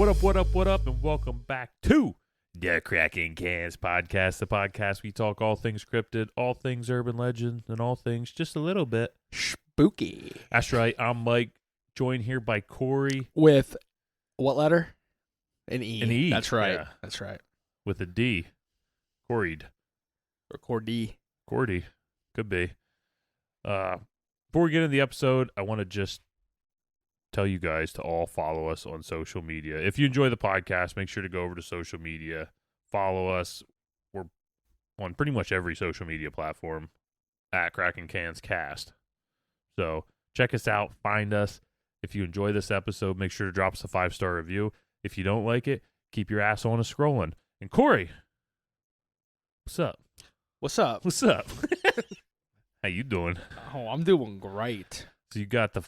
What up, and welcome back to the Kraken Cans Podcast, the podcast we talk all things cryptid, all things urban legends, and all things just a little bit spooky. That's right. I'm Mike, joined here by Corey. With what letter? An E. An E. That's right. Yeah. That's right. With a D. Coreyed. Or Cordy. Cordy. Could be. Before we get into the episode, I want to just tell you guys to all follow us on social media. If you enjoy the podcast, make sure to go over to social media. Follow us. We're on pretty much every social media platform at Kraken Cans Cast. So check us out. Find us. If you enjoy this episode, make sure to drop us a 5-star review. If you don't like it, keep your ass on a scrolling. And Corey, what's up? What's up? What's up? How you doing? Oh, I'm doing great. So you got the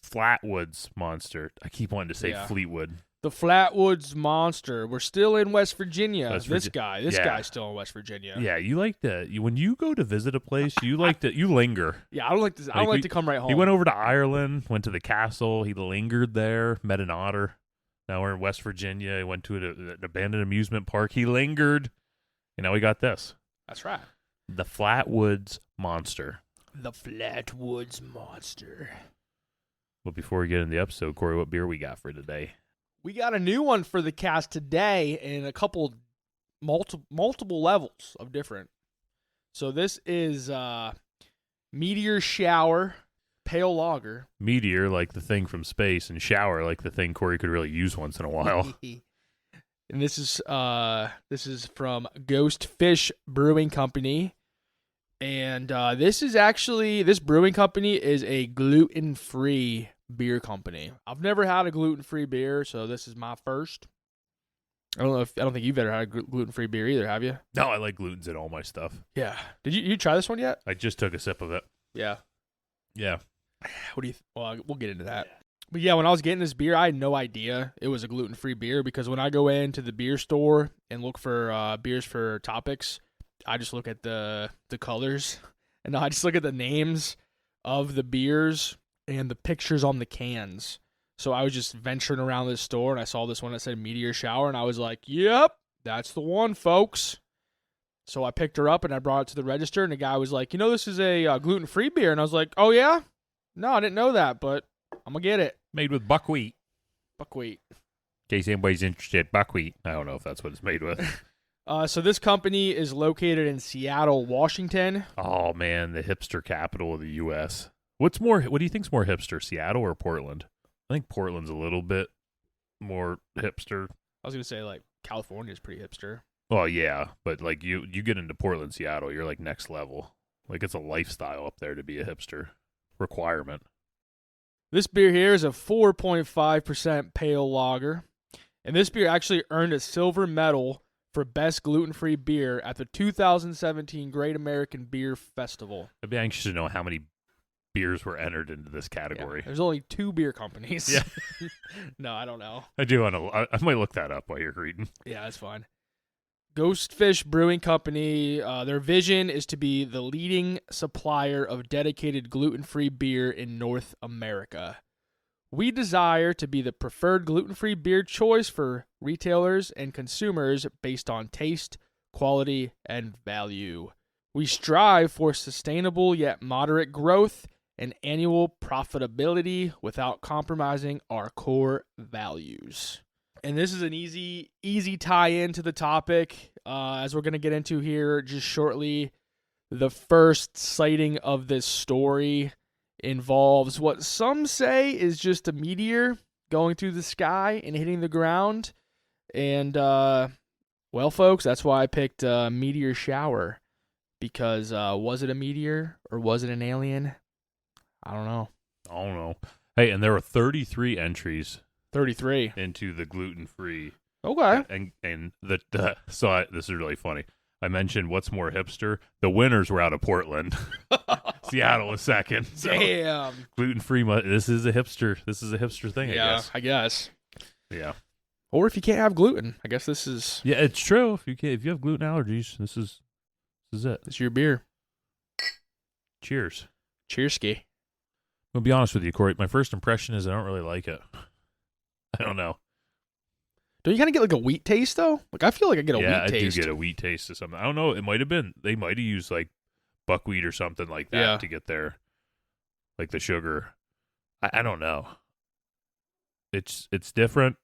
Flatwoods Monster. I keep wanting to say Fleetwood. The Flatwoods Monster. We're still in West Virginia. This Yeah. guy's still in West Virginia. Yeah, you like to when you go to visit a place, you linger. Yeah, I don't like this. I don't like to come right home. He went over to Ireland, went to the castle. He lingered there, met an otter. Now we're in West Virginia. He went to an abandoned amusement park. He lingered, and now we got this. That's right. The Flatwoods Monster. The Flatwoods Monster. But before we get into the episode, Corey, what beer we got for today? We got a new one for the cast today in a couple multiple levels of different. So this is Meteor Shower Pale Lager. Meteor, like the thing from space, and shower, like the thing Corey could really use once in a while. And this is from Ghost Fish Brewing Company. And this brewing company is a gluten-free beer company. I've never had a gluten-free beer, so this is my first. I don't think you've ever had a gluten-free beer either, have you? No, I like glutens in all my stuff. Yeah. Did you try this one yet? I just took a sip of it. Yeah. Yeah. What do you? Well, we'll get into that. But yeah, when I was getting this beer, I had no idea it was a gluten-free beer because when I go into the beer store and look for beers for topics, I just look at the colors, and I just look at the names of the beers and the pictures on the cans. So I was just venturing around this store, and I saw this one that said Meteor Shower, and I was like, yep, that's the one, folks. So I picked her up, and I brought it to the register, and the guy was like, this is a gluten-free beer. And I was like, oh, yeah? No, I didn't know that, but I'm going to get it. Made with buckwheat. Buckwheat. In case anybody's interested, buckwheat. I don't know if that's what it's made with. So this company is located in Seattle, Washington. Oh, man, the hipster capital of the U.S. What do you think's more hipster, Seattle or Portland? I think Portland's a little bit more hipster. I was going to say, California's pretty hipster. Well, yeah, but, you get into Portland, Seattle, you're, next level. It's a lifestyle up there to be a hipster. Requirement. This beer here is a 4.5% pale lager. And this beer actually earned a silver medal for Best Gluten-Free Beer at the 2017 Great American Beer Festival. I'd be anxious to know how many beers were entered into this category. Yeah, there's only 2 beer companies. Yeah. No, I don't know. I do want to. I might look that up while you're reading. Yeah, that's fine. Ghost Fish Brewing Company, their vision is to be the leading supplier of dedicated gluten-free beer in North America. We desire to be the preferred gluten-free beer choice for retailers and consumers based on taste, quality, and value. We strive for sustainable yet moderate growth and annual profitability without compromising our core values. And this is an easy tie-in to the topic, as we're going to get into here just shortly. The first sighting of this story involves what some say is just a meteor going through the sky and hitting the ground. And, well, folks, that's why I picked Meteor Shower. Because was it a meteor or was it an alien? I don't know. Hey, and there were 33 entries. 33 into the gluten-free. Okay. And this is really funny. I mentioned what's more hipster. The winners were out of Portland. Seattle was second. So damn. Gluten-free. This is a hipster thing. Yeah, I guess. Yeah. Or if you can't have gluten, I guess this is. Yeah, it's true. If you have gluten allergies, this is it. It's your beer. Cheers. Cheers-ski. I'll be honest with you, Corey. My first impression is I don't really like it. I don't know. Don't you kind of get like a wheat taste though? Like I feel like I get a Yeah, wheat taste. I do get a wheat taste of something. I don't know. It might have been they might have used like buckwheat or something like that to get their like the sugar. I don't know. It's different.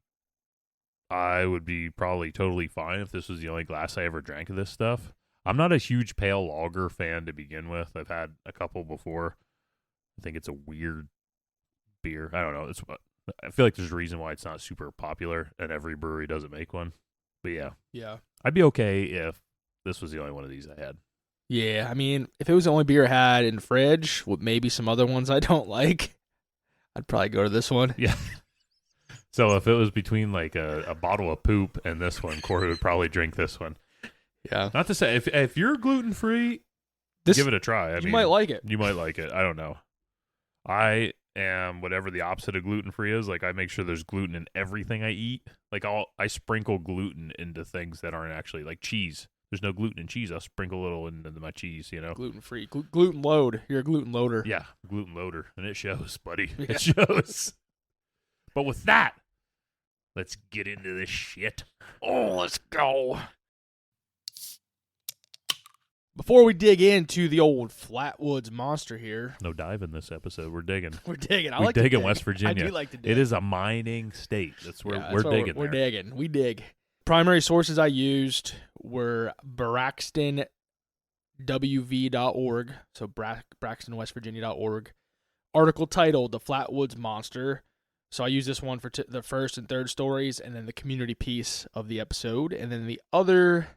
I would be probably totally fine if this was the only glass I ever drank of this stuff. I'm not a huge pale lager fan to begin with. I've had a couple before. I think it's a weird beer. I don't know. I feel like there's a reason why it's not super popular, and every brewery doesn't make one. But yeah, I'd be okay if this was the only one of these I had. Yeah, I mean, if it was the only beer I had in the fridge, with maybe some other ones I don't like, I'd probably go to this one. Yeah. So if it was between like a bottle of poop and this one, Corey would probably drink this one. Yeah. Not to say if you're gluten free, give it a try. You might like it. You might like it. I don't know. I am whatever the opposite of gluten free is. Like I make sure there's gluten in everything I eat. Like I sprinkle gluten into things that aren't actually like cheese. There's no gluten in cheese. I'll sprinkle a little into my cheese. Gluten free, gluten load. You're a gluten loader. Yeah, gluten loader, and it shows, buddy. Yeah. It shows. But with that, let's get into this shit. Oh, let's go. Before we dig into the old Flatwoods Monster here. No dive in this episode. We're digging. We're digging. We dig in West Virginia. I do like to dig. It is a mining state. That's where we're digging. We're digging. We dig. Primary sources I used were braxtonwv.org. So braxtonwestvirginia.org. Article titled The Flatwoods Monster. So I used this one for the first and third stories, and then the community piece of the episode. And then the other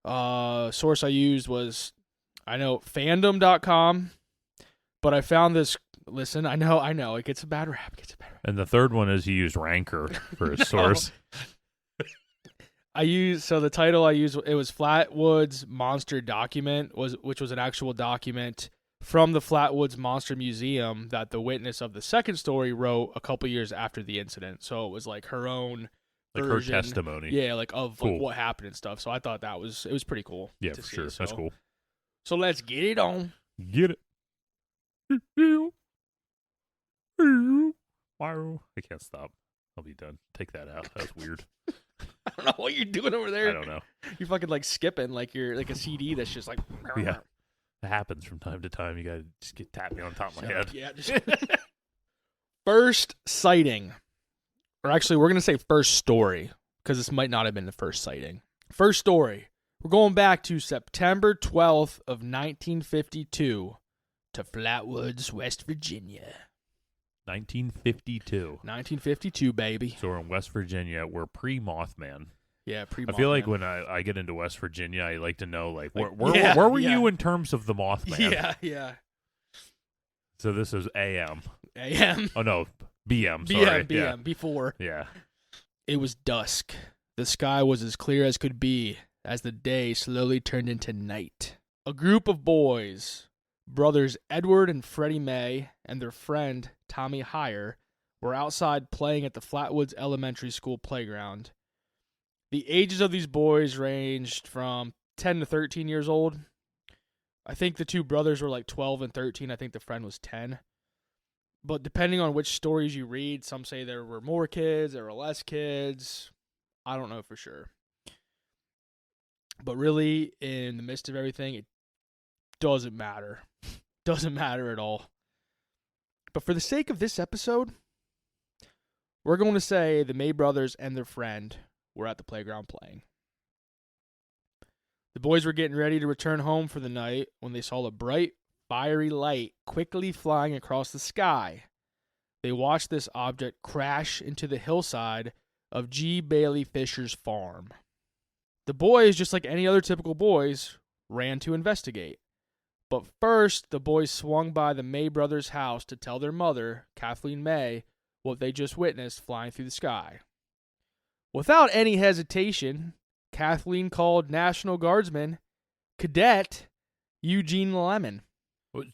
source I used was, fandom.com, but I found this. Listen, I know, it gets a bad rap. And the third one is he used Ranker for his source. The title I used, it was Flatwoods Monster Document, which was an actual document from the Flatwoods Monster Museum that the witness of the second story wrote a couple years after the incident. So it was like her own version, her testimony. Yeah, like of cool. Like what happened and stuff. So I thought it was pretty cool. Yeah, for sure. That's cool. So let's get it on. Get it. I can't stop. I'll be done. Take that out. That was weird. I don't know what you're doing over there. I don't know. You're fucking like skipping like you're like a CD that's just like. Yeah. It happens from time to time. You gotta just tap me on top of my head. Yeah. First sighting. Or actually, we're going to say first story, because this might not have been the first sighting. First story. We're going back to September 12th of 1952 to Flatwoods, West Virginia. 1952. 1952, baby. So we're in West Virginia. We're pre-Mothman. Yeah, pre-Mothman. I feel like when I get into West Virginia, I like to know, like where were you in terms of the Mothman? Yeah. So this is AM. AM. Oh, no. BM, sorry. BM, before. Yeah. It was dusk. The sky was as clear as could be as the day slowly turned into night. A group of boys, brothers Edward and Freddie May, and their friend Tommy Heyer, were outside playing at the Flatwoods Elementary School playground. The ages of these boys ranged from 10 to 13 years old. I think the two brothers were like 12 and 13. I think the friend was 10. But depending on which stories you read, some say there were more kids, there were less kids. I don't know for sure. But really, in the midst of everything, it doesn't matter. Doesn't matter at all. But for the sake of this episode, we're going to say the May brothers and their friend were at the playground playing. The boys were getting ready to return home for the night when they saw a bright, fiery light quickly flying across the sky. They watched this object crash into the hillside of G. Bailey Fisher's farm. The boys, just like any other typical boys, ran to investigate. But first, the boys swung by the May brothers' house to tell their mother, Kathleen May, what they just witnessed flying through the sky. Without any hesitation, Kathleen called National Guardsman Cadet Eugene Lemon.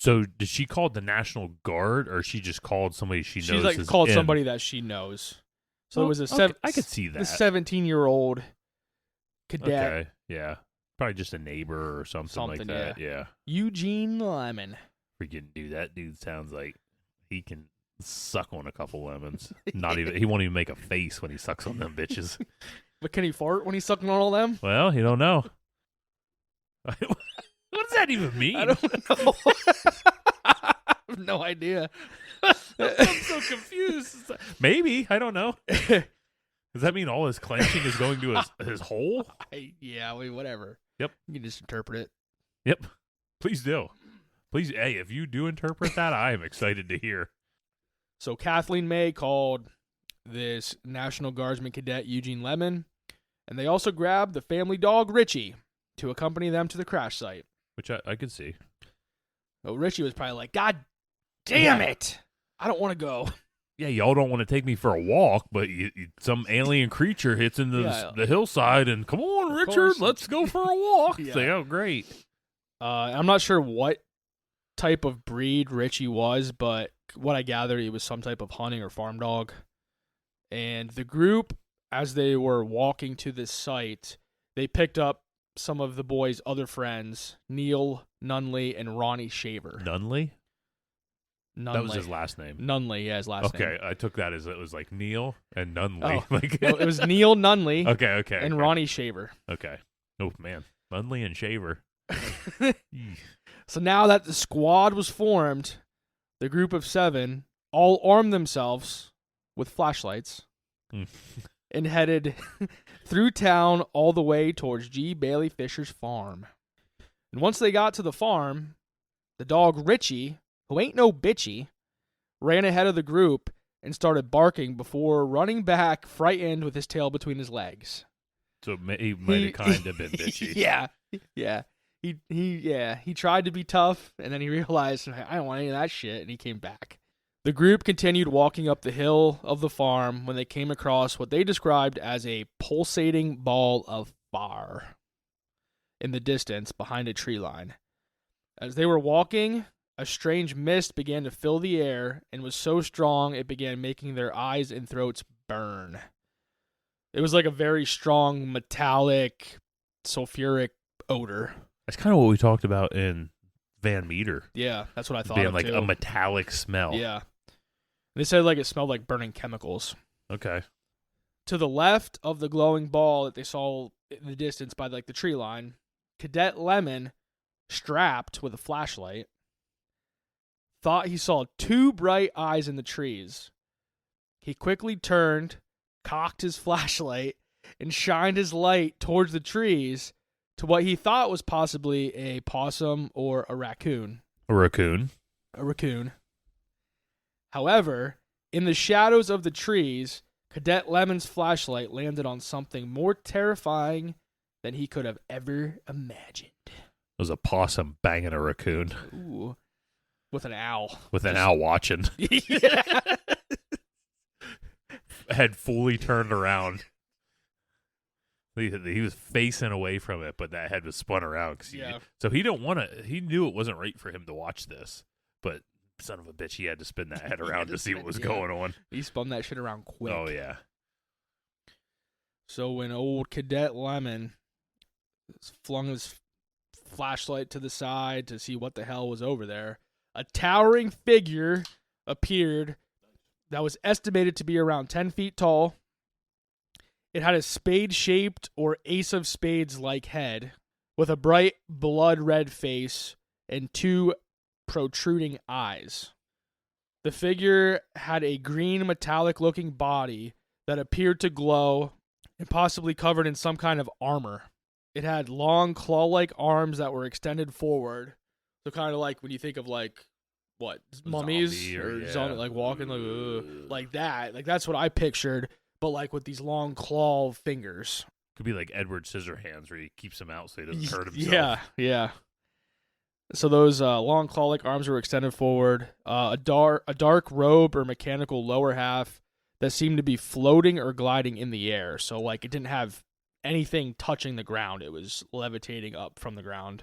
So did she call the National Guard, or she just called somebody she knows? She's like called somebody that she knows. So it was I could see that. The 17-year-old cadet. Okay, yeah. Probably just a neighbor or something like that. Yeah. Eugene Lemon. Freaking dude, that dude sounds like he can Suck on a couple lemons. Not even. He won't even make a face when he sucks on them bitches. But can he fart when he's sucking on all them? Well, you don't know. What does that even mean? I don't know. I have no idea. I'm so confused. Maybe. I don't know. Does that mean all his clenching is going to his hole? Yeah, whatever. Yep. You can just interpret it. Yep. Please do. Please, hey, if you do interpret that, I am excited to hear. So Kathleen May called this National Guardsman cadet Eugene Lemon, and they also grabbed the family dog Ritchie to accompany them to the crash site. Which I could see. Oh, Ritchie was probably like, God damn it! I don't want to go. Yeah, y'all don't want to take me for a walk, but some alien creature hits into the hillside and, come on, Richard, let's go for a walk. Yeah. Say, oh, great. I'm not sure what type of breed Ritchie was, but what I gathered, he was some type of hunting or farm dog. And the group, as they were walking to this site, they picked up some of the boys' other friends, Neil Nunley and Ronnie Shaver. Nunley? Nunley. That was his last name. Nunley, yeah, his last name. Okay, I took that as it was like Neil and Nunley. Oh, no, it was Neil Nunley okay. and Ronnie Shaver. Okay. Oh, man. Nunley and Shaver. So now that the squad was formed, the group of 7 all armed themselves with flashlights and headed through town all the way towards G. Bailey Fisher's farm. And once they got to the farm, the dog Ritchie, who ain't no bitchy, ran ahead of the group and started barking before running back, frightened with his tail between his legs. So he might have kind of been bitchy. Yeah. He tried to be tough, and then he realized, I don't want any of that shit, and he came back. The group continued walking up the hill of the farm when they came across what they described as a pulsating ball of fire in the distance behind a tree line. As they were walking, a strange mist began to fill the air and was so strong it began making their eyes and throats burn. It was like a very strong metallic sulfuric odor. That's kind of what we talked about in Van Meter. Yeah, that's what I thought. Being like too. a metallic smell. Yeah. They said like it smelled like burning chemicals. Okay. To the left of the glowing ball that they saw in the distance by like the tree line, Cadet Lemon, strapped with a flashlight, thought he saw 2 bright eyes in the trees. He quickly turned, cocked his flashlight, and shined his light towards the trees to what he thought was possibly a possum or a raccoon. A raccoon. A raccoon. However, in the shadows of the trees, Cadet Lemon's flashlight landed on something more terrifying than he could have ever imagined. It was a possum banging a raccoon. Ooh. With an owl. With an owl watching. Yeah. Head fully turned around. He was facing away from it, but that head was spun around. So he didn't want to. He knew it wasn't right for him to watch this, but son of a bitch, he had to spin that head around to see what was going on. He spun that shit around quick. Oh yeah. So when old Cadet Lemon flung his flashlight to the side to see what the hell was over there, a towering figure appeared that was estimated to be around 10 feet tall. It had a spade-shaped or ace of spades-like head with a bright blood-red face and 2 protruding eyes. The figure had a green metallic-looking body that appeared to glow and possibly covered in some kind of armor. It had long claw-like arms that were extended forward. So kind of like when you think of like, what, mummies or zombie, like walking like that. Like that's what I pictured, but like with these long claw fingers. Could be like Edward Scissorhands where he keeps him out so he doesn't hurt himself. Yeah. So those long claw-like arms were extended forward. A dark robe or mechanical lower half that seemed to be floating or gliding in the air. So like it didn't have anything touching the ground. It was levitating up from the ground.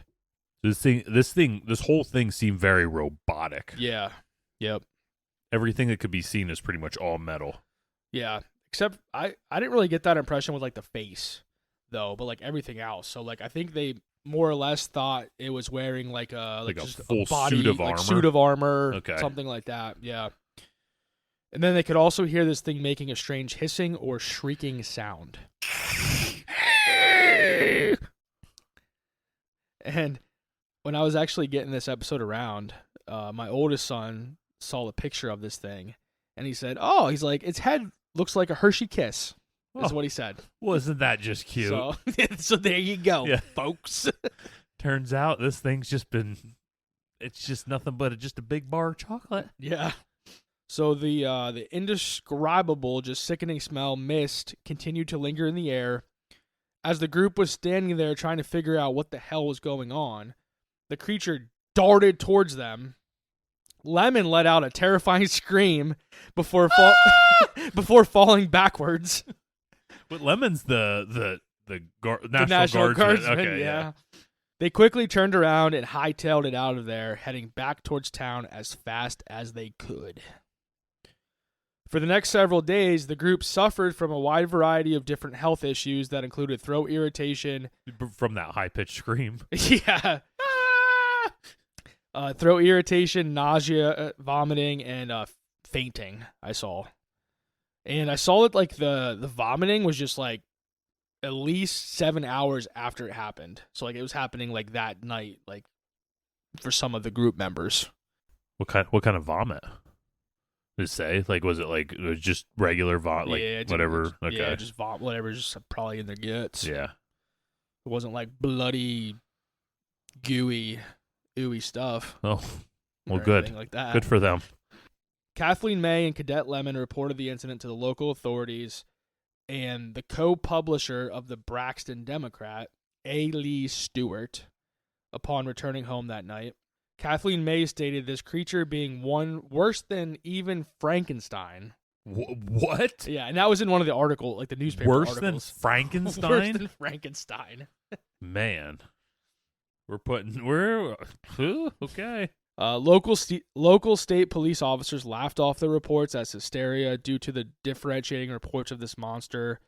This whole thing seemed very robotic. Yeah. Yep. Everything that could be seen is pretty much all metal. Yeah. Except I didn't really get that impression with like the face though, but like everything else. So like I think they more or less thought it was wearing like a full suit of armor. Suit of armor, okay. Something like that. Yeah. And then they could also hear this thing making a strange hissing or shrieking sound. And when I was actually getting this episode around, my oldest son saw a picture of this thing, and he said, "Oh, he's like, its head looks like a Hershey Kiss." Is what he said. Wasn't that just cute? So there you go, folks. Turns out this thing's it's just nothing but just a big bar of chocolate. Yeah. So the indescribable, just sickening smell, mist, continued to linger in the air. As the group was standing there trying to figure out what the hell was going on, the creature darted towards them. Lemon let out a terrifying scream before falling backwards. But Lemon's the National Guardsman. Okay, yeah. They quickly turned around and hightailed it out of there, heading back towards town as fast as they could. For the next several days, the group suffered from a wide variety of different health issues that included throat irritation. From that high-pitched scream. Yeah. Throat irritation, nausea, vomiting, and fainting, I saw. And I saw that like the vomiting was just like at least 7 hours after it happened. So like it was happening like that night, like for some of the group members. What kind of vomit? Did it say? Like, was it just regular vomit? Like, yeah, whatever? Okay. Yeah, just vomit, whatever, just probably in their guts. Yeah. It wasn't like bloody, gooey, ooey stuff. Oh, well, good. Like that. Good for them. Kathleen May and Cadet Lemon reported the incident to the local authorities, and the co-publisher of the Braxton Democrat, A. Lee Stewart, upon returning home that night. Kathleen May stated this creature being one worse than even Frankenstein. What? Yeah, and that was in one of the articles, like the newspaper articles. Worse than Frankenstein? Worse than Frankenstein. Man. Okay. Local state police officers laughed off the reports as hysteria due to the differentiating reports of this monster.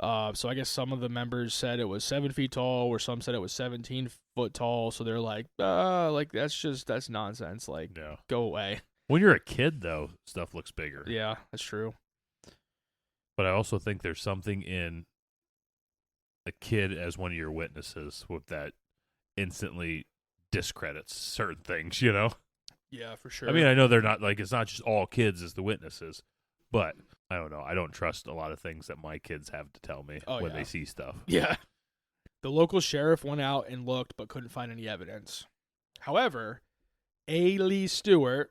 So I guess some of the members said it was 7 feet tall, or some said it was 17 foot tall. So they're like that's nonsense. Like, yeah. Go away. When you're a kid, though, stuff looks bigger. Yeah, that's true. But I also think there's something in a kid as one of your witnesses with that instantly discredits certain things, you know? Yeah, for sure. I mean, I know they're not, like, it's not just all kids as the witnesses, but I don't know. I don't trust a lot of things that my kids have to tell me when they see stuff. Yeah. The local sheriff went out and looked but couldn't find any evidence. However, A. Lee Stewart,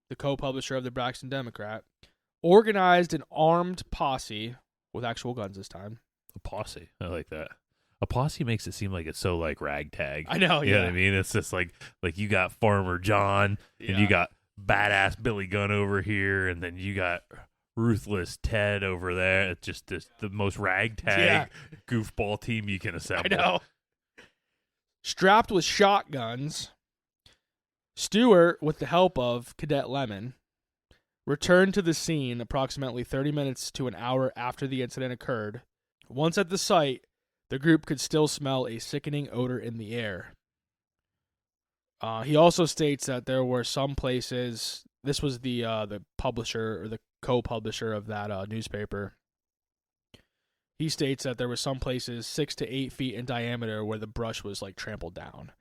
the co-publisher of the Braxton Democrat, organized an armed posse with actual guns this time. A posse. I like that. A posse makes it seem like it's so like ragtag. I know, You know what I mean? It's just like you got Farmer John, and you got badass Billy Gunn over here, and then you got ruthless Ted over there. It's just the most ragtag goofball team you can assemble. I know. Strapped with shotguns, Stewart, with the help of Cadet Lemon, returned to the scene approximately 30 minutes to an hour after the incident occurred. Once at the site, the group could still smell a sickening odor in the air. He also states that there were some places. This was the publisher or the co-publisher of that newspaper. He states that there were some places 6 to 8 feet in diameter where the brush was like trampled down,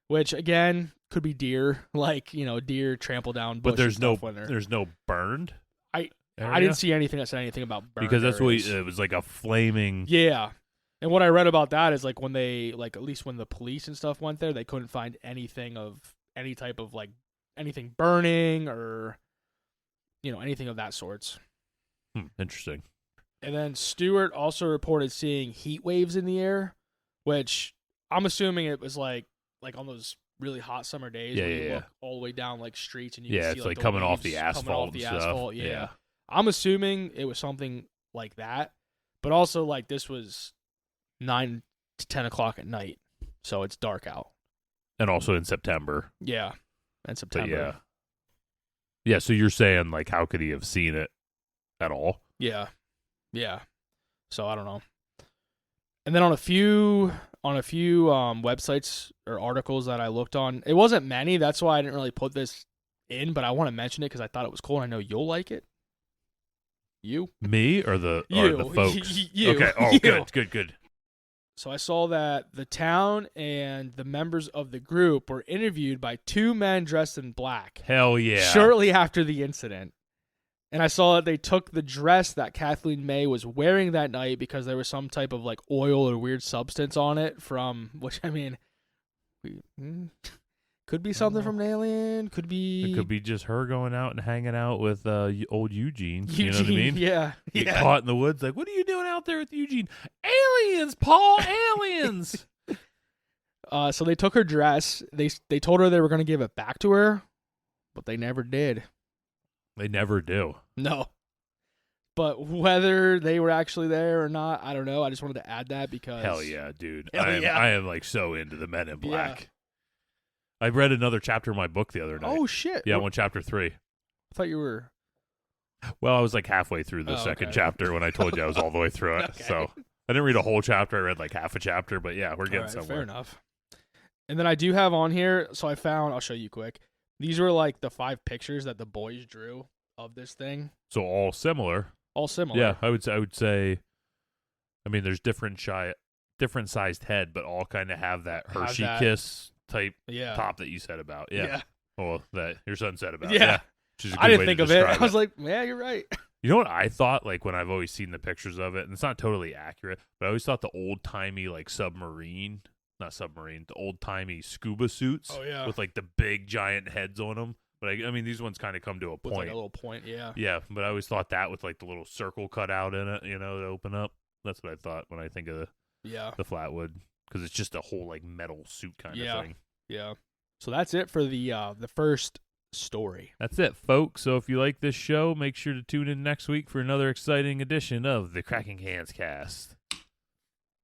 which again could be deer, like deer trample down. Bush But there's and no burned. I didn't see anything that said anything about burned because that's areas. what it was like a flaming. Yeah. And what I read about that is like when they at least when the police and stuff went there, they couldn't find anything of any type of like anything burning or anything of that sorts. Interesting. And then Stewart also reported seeing heat waves in the air, which I'm assuming it was like on those really hot summer days when you look all the way down like streets and you can see it's like like the coming off waves the asphalt. coming off the and asphalt. stuff. Yeah. I'm assuming it was something like that, but also like this was 9 to 10 o'clock at night, so it's dark out. And also in September. Yeah, in September. Yeah, so you're saying, like, how could he have seen it at all? Yeah. So I don't know. And then on a few websites or articles that I looked on, it wasn't many. That's why I didn't really put this in, but I want to mention it because I thought it was cool, and I know you'll like it. You? Me or the You. folks? You. Okay. Oh, You. good. So I saw that the town and the members of the group were interviewed by two men dressed in black. Hell yeah. Shortly after the incident. And I saw that they took the dress that Kathleen May was wearing that night because there was some type of like oil or weird substance on it from, which I mean, could be something from an alien. Could be. It could be just her going out and hanging out with old Eugene. You know what I mean? Yeah. Get caught in the woods. Like, what are you doing out there with Eugene? Aliens, Paul, aliens. So they took her dress. They told her they were going to give it back to her, but they never did. They never do. No. But whether they were actually there or not, I don't know. I just wanted to add that because... Hell yeah, dude. Hell I am like so into the Men in Black. Yeah. I read another chapter of my book the other night. Oh, shit. Yeah, I'm on chapter 3. I thought you were... Well, I was like halfway through the second chapter when I told you I was all the way through it. Okay. So I didn't read a whole chapter. I read like half a chapter. But yeah, we're getting somewhere. Fair enough. And then I do have on here, so I found... I'll show you quick. These were like the 5 pictures that the boys drew of this thing. So all similar. All similar. Yeah, I would say. I mean, there's different sized head, but all kind of have that Hershey Kiss type top that you said about. Yeah. Well, that your son said about. Yeah. Which is a good I didn't way think to of it. describe I was like, yeah, you're right. You know what I thought? Like when I've always seen the pictures of it, and it's not totally accurate, but I always thought the old timey like the old timey scuba suits. Oh yeah. With like the big giant heads on them. But I mean, these ones kind of come to a point. With like a little point, yeah. Yeah, but I always thought that with like the little circle cut out in it, to open up. That's what I thought when I think of the Flatwood, because it's just a whole like metal suit kind of thing. Yeah. So that's it for the first story. That's it, folks. So if you like this show, make sure to tune in next week for another exciting edition of the Kraken Cans Cast.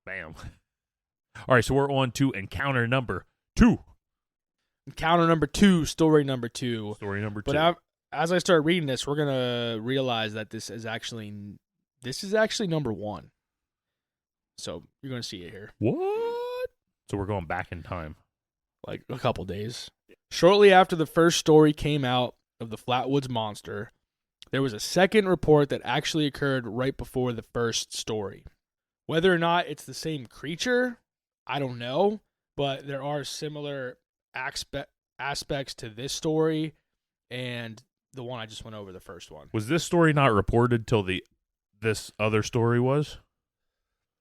Bam. All right, so we're on to encounter number 2. Encounter number 2, story number 2. Story number 2. But as I start reading this, we're gonna realize that this is actually number 1. So you're gonna see it here. What? So we're going back in time, like a couple days. Shortly after the first story came out of the Flatwoods Monster, there was a second report that actually occurred right before the first story. Whether or not it's the same creature, I don't know, but there are similar aspects to this story and the one I just went over, the first one. Was this story not reported till this other story was?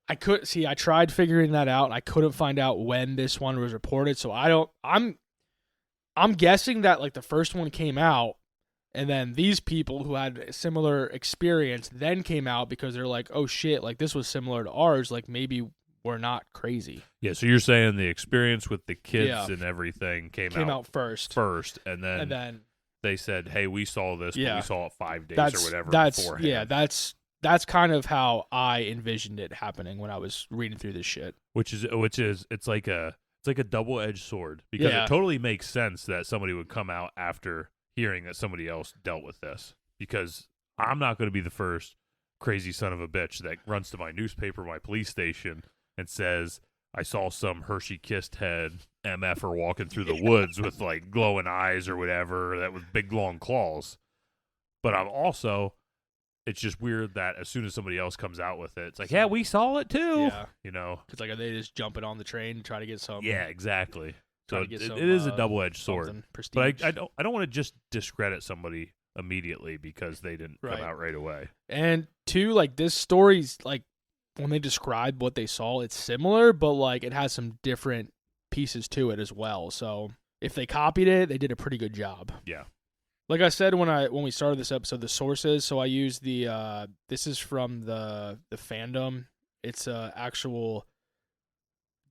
I tried figuring that out and I couldn't find out when this one was reported, so I'm guessing that like the first one came out and then these people who had a similar experience then came out because they're like, oh shit, like this was similar to ours, like maybe we're not crazy. Yeah, so you're saying the experience with the kids and everything came out first, and then they said, "Hey, we saw this, but we saw it 5 days or whatever beforehand." Yeah, that's kind of how I envisioned it happening when I was reading through this shit. Which is it's like a double-edged sword because it totally makes sense that somebody would come out after hearing that somebody else dealt with this, because I'm not going to be the first crazy son of a bitch that runs to my newspaper, my police station, and says, I saw some Hershey kissed head MFer walking through the woods with like glowing eyes or whatever, that with big long claws. But I'm also, it's just weird that as soon as somebody else comes out with it, it's like, yeah, we saw it too. Yeah. Because like, are they just jumping on the train and try to get some? Yeah, exactly. So it is a double-edged sword. But I don't want to just discredit somebody immediately because they didn't come out right away. And two, like this story's like, when they describe what they saw, it's similar, but like it has some different pieces to it as well. So if they copied it, they did a pretty good job. Yeah. Like I said when we started this episode, the sources. So I used this is from the fandom. It's a actual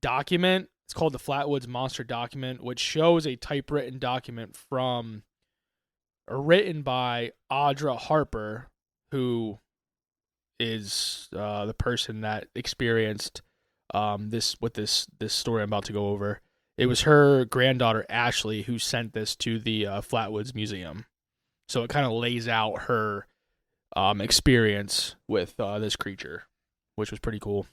document. It's called the Flatwoods Monster document, which shows a typewritten document written by Audra Harper, who is the person that experienced this story I'm about to go over. It was her granddaughter Ashley who sent this to the Flatwoods Museum. So it kind of lays out her experience with this creature, which was pretty cool.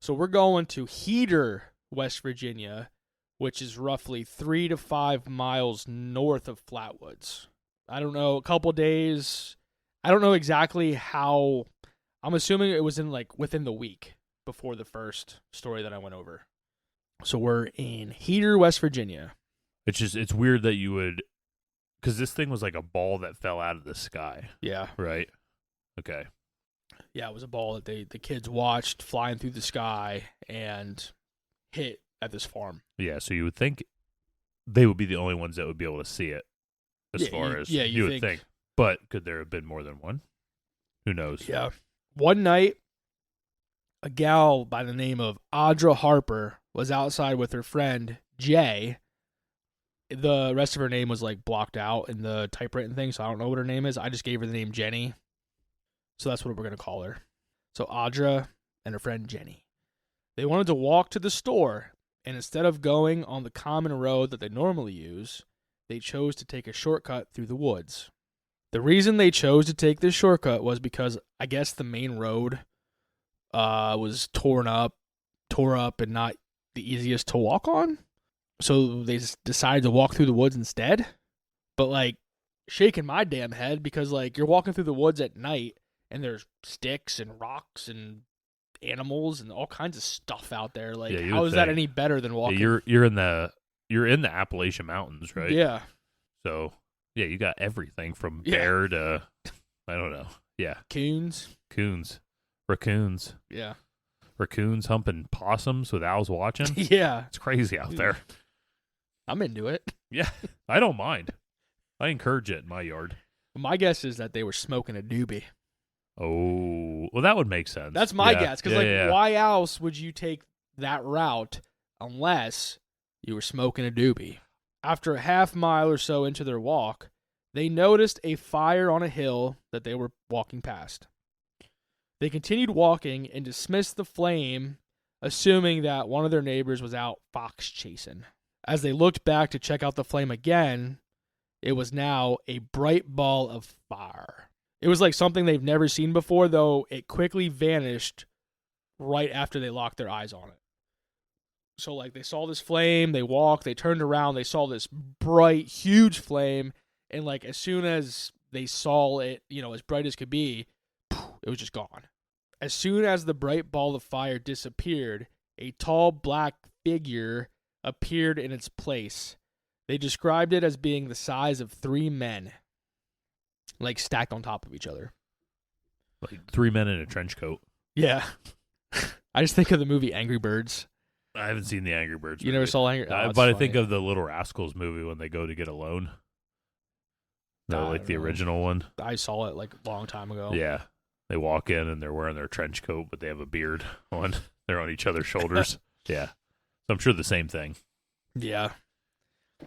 So we're going to Heater, West Virginia, which is roughly 3 to 5 miles north of Flatwoods. I don't know, a couple days I don't know exactly how. I'm assuming it was in like within the week before the first story that I went over. So we're in Heater, West Virginia. It's weird that you would, because this thing was like a ball that fell out of the sky. Yeah. Right. Okay. Yeah, it was a ball that the kids watched flying through the sky and hit at this farm. Yeah. So you would think they would be the only ones that would be able to see it, as far as you would think. But could there have been more than one? Who knows? Yeah. One night, a gal by the name of Audra Harper was outside with her friend Jay. The rest of her name was like blocked out in the typewritten thing, so I don't know what her name is. I just gave her the name Jenny. So that's what we're going to call her. So Audra and her friend Jenny. They wanted to walk to the store, and instead of going on the common road that they normally use, they chose to take a shortcut through the woods. The reason they chose to take this shortcut was because I guess the main road was tore up, and not the easiest to walk on. So they just decided to walk through the woods instead. But like shaking my damn head because like you're walking through the woods at night and there's sticks and rocks and animals and all kinds of stuff out there. Like how is that any better than walking? Yeah, you're in the Appalachian Mountains, right? Yeah. So yeah, you got everything from bear to I don't know. Yeah. Coons. Raccoons. Yeah. Raccoons humping possums with owls watching. Yeah. It's crazy out there. I'm into it. Yeah. I don't mind. I encourage it in my yard. My guess is that they were smoking a doobie. Oh, well, that would make sense. That's my guess. Because why else would you take that route unless you were smoking a doobie? After a half mile or so into their walk, they noticed a fire on a hill that they were walking past. They continued walking and dismissed the flame, assuming that one of their neighbors was out fox chasing. As they looked back to check out the flame again, it was now a bright ball of fire. It was like something they've never seen before, though it quickly vanished right after they locked their eyes on it. So, like, they saw this flame, they walked, they turned around, they saw this bright, huge flame, and, like, as soon as they saw it, as bright as could be, it was just gone. As soon as the bright ball of fire disappeared, a tall black figure appeared in its place. They described it as being the size of 3 men, like stacked on top of each other. Like 3 men in a trench coat. Yeah. I just think of the movie Angry Birds. I haven't seen the Angry Birds movie. You never saw Angry Birds? But I think of the Little Rascals movie when they go to get a loan. No, like the original one. I saw it like a long time ago. Yeah. They walk in and they're wearing their trench coat, but they have a beard on. They're on each other's shoulders. Yeah. So I'm sure the same thing. Yeah.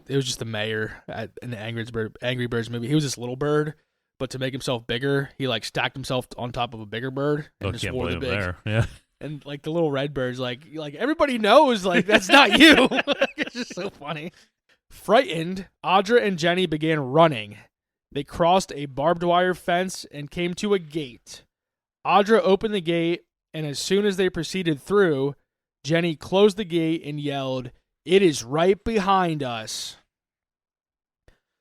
It was just the mayor in the Angry Birds movie. He was this little bird, but to make himself bigger, he like stacked himself on top of a bigger bird and just wore the big. There. Yeah. And like the little red bird's like everybody knows like that's not you. It's just so funny. Frightened, Audra and Jenny began running. They crossed a barbed wire fence and came to a gate. Audra opened the gate, and as soon as they proceeded through, Jenny closed the gate and yelled, "It is right behind us."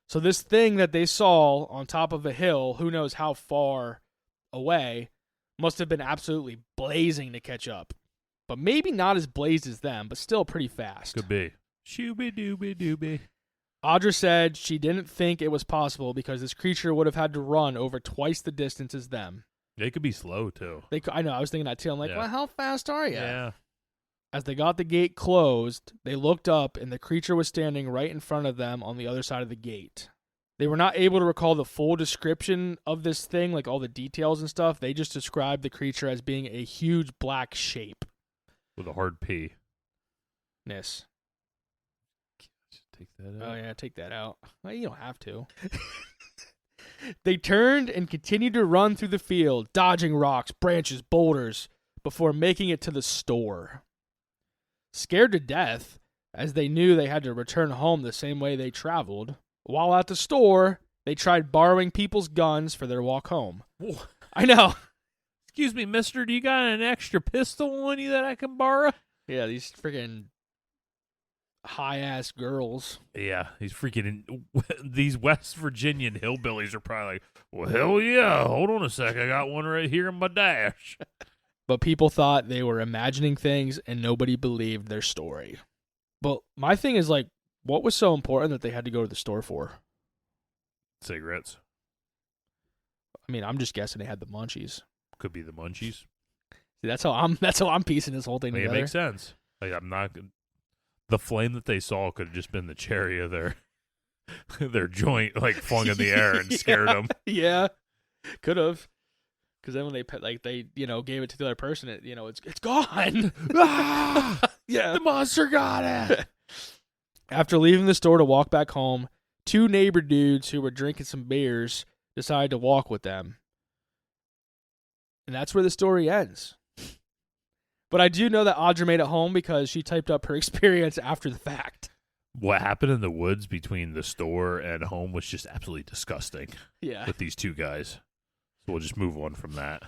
So this thing that they saw on top of a hill, who knows how far away, must have been absolutely blazing to catch up. But maybe not as blazed as them, but still pretty fast. Could be. Shooby-dooby-dooby. Audra said she didn't think it was possible because this creature would have had to run over twice the distance as them. They could be slow, too. I know, I was thinking that too. I'm like, well, how fast are you? Yeah. As they got the gate closed, they looked up and the creature was standing right in front of them on the other side of the gate. They were not able to recall the full description of this thing, like all the details and stuff. They just described the creature as being a huge black shape. With a hard P. Ness. Just take that out. Oh, yeah, take that out. Well, you don't have to. They turned and continued to run through the field, dodging rocks, branches, boulders, before making it to the store. Scared to death, as they knew they had to return home the same way they traveled, while at the store, they tried borrowing people's guns for their walk home. Whoa. I know. Excuse me, mister, do you got an extra pistol on you that I can borrow? Yeah, these freaking... high-ass girls. Yeah, these freaking these West Virginian hillbillies are probably like, well, hell yeah, hold on a sec, I got one right here in my dash. But people thought they were imagining things, and nobody believed their story. But my thing is, like, what was so important that they had to go to the store for? Cigarettes. I mean, I'm just guessing they had the munchies. Could be the munchies. See, that's how I'm piecing this whole thing It together. makes sense. Like, the flame that they saw could have just been the cherry of their joint, like flung in the air and scared them. Yeah, could have. Because then when they gave it to the other person, it's gone. Ah! Yeah, The monster got it. After leaving the store to walk back home, two neighbor dudes who were drinking some beers decided to walk with them. And that's where the story ends. But I do know that Audra made it home because she typed up her experience after the fact. What happened in the woods between the store and home was just absolutely disgusting. Yeah. With these two guys. So we'll just move on from that.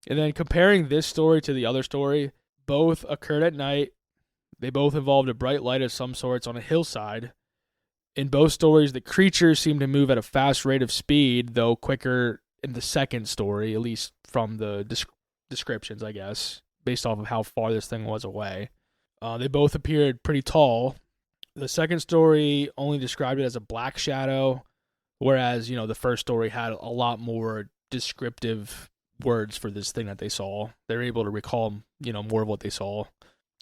And then comparing this story to the other story, both occurred at night. They both involved a bright light of some sorts on a hillside. In both stories, the creatures seem to move at a fast rate of speed, though quicker in the second story, at least from the descriptions, I guess, based off of how far this thing was away. They both appeared pretty tall. The second story only described it as a black shadow, whereas, the first story had a lot more descriptive words for this thing that they saw. They were able to recall, more of what they saw.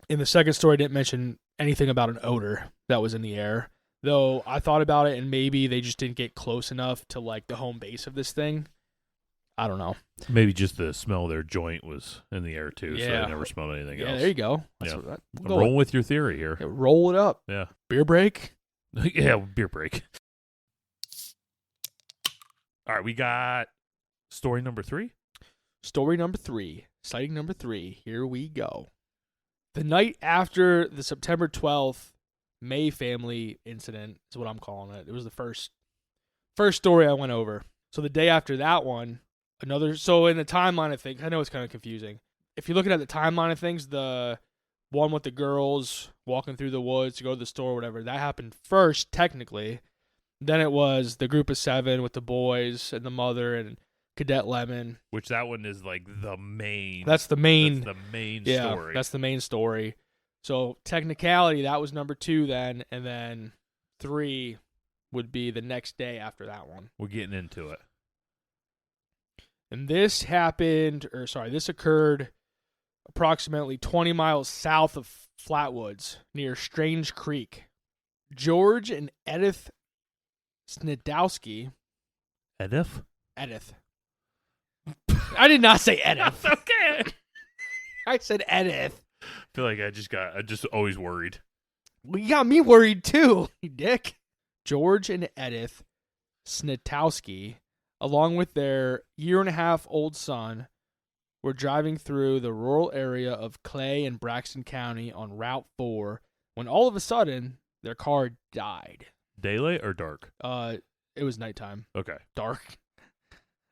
In the second story, didn't mention anything about an odor that was in the air, though I thought about it and maybe they just didn't get close enough to like the home base of this thing. I don't know. Maybe just the smell of their joint was in the air too, so Yeah. they never smelled anything else. Yeah, there you go. Yeah. We'll I'm go rolling with your theory here. Yeah, roll it up. Yeah. Beer break. Yeah, beer break. All right, we got story number 3. Story number 3. Sighting number 3. Here we go. The night after the September 12th May family incident is what I'm calling it. It was the first story I went over. So the day after that one, so in the timeline of things, I know it's kind of confusing. If you're looking at the timeline of things, the one with the girls walking through the woods to go to the store or whatever, that happened first, technically. Then it was the group of 7 with the boys and the mother and Cadet Lemon. Which that one is like the main. That's the main story. That's the main story. So technicality, that was number 2 then, and then 3 would be the next day after that one. We're getting into it. And this occurred approximately 20 miles south of Flatwoods, near Strange Creek. George and Edith Snedowski. Edith? I did not say Edith. Okay. I said Edith. I feel like I just always worried. Well, you got me worried too, you dick. George and Edith Snedowski, along with their 1.5-year-old son, were driving through the rural area of Clay and Braxton County on Route 4 when all of a sudden their car died. Daylight or dark? It was nighttime. Okay. Dark.